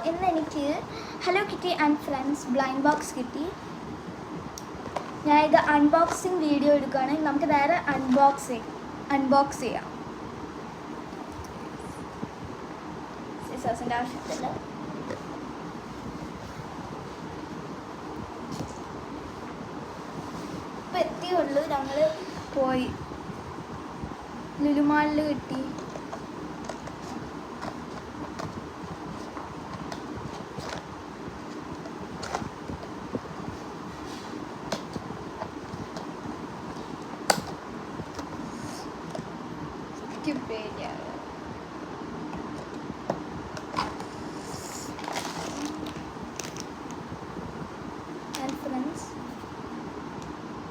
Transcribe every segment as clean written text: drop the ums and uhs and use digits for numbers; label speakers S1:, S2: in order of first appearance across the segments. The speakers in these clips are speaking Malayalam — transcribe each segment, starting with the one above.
S1: ഇന്ന് എനിക്ക് hello kitty and friends blind box കിട്ടി. ഞാൻ ഇത് അൺബോക്സിങ് വീഡിയോ എടുക്കുകയാണെങ്കിൽ നമുക്ക് നേരെ അൺബോക്സ് ചെയ്യാം. സിസേഴ്സിൻ്റെ ആവശ്യത്തില്ല. ഇപ്പം എത്തിയുള്ളൂ. ഞങ്ങൾ പോയി ലുലുമാളിൽ കിട്ടി.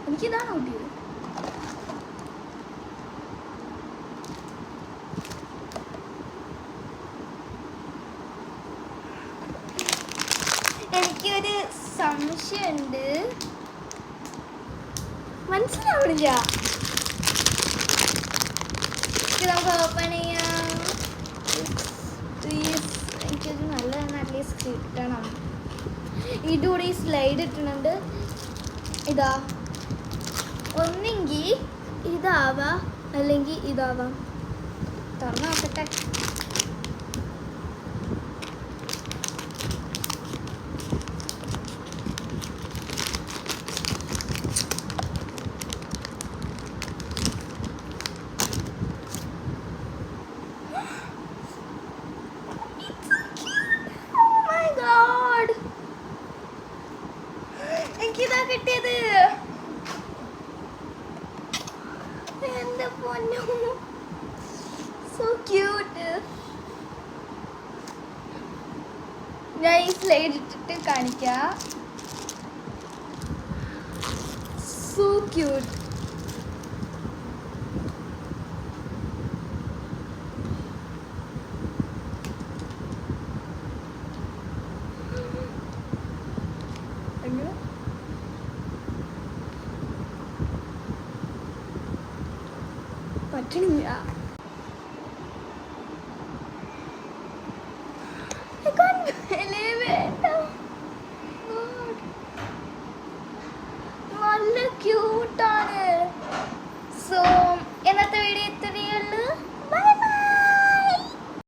S1: എനിക്കിതാണ് കിട്ടിയത്. എനിക്കൊരു സംശയമുണ്ട്, മനസ്സിലാവണില്ല. നമുക്ക് ഓപ്പൺ ചെയ്യാം. എനിക്കൊരു നല്ല അറ്റ്ലീസ്റ്റ് കിട്ടണം. ഇതുകൂടി ഈ സ്ലൈഡ് ഇട്ടുന്നുണ്ട്. ഇതാ ഒന്നെങ്കിൽ ഇതാവാം അല്ലെങ്കിൽ ഇതാവാം. തുറന്ന് നോക്കട്ടെ. എനിക്കിതാ കിട്ടിയത്. എന്റെ പൊന്നു, സോ ക്യൂട്ട്. ഞാൻ ഈ സ്ലൈഡ് ഇട്ടിട്ട് കാണിക്കാം. So cute. പറ്റണില്ല.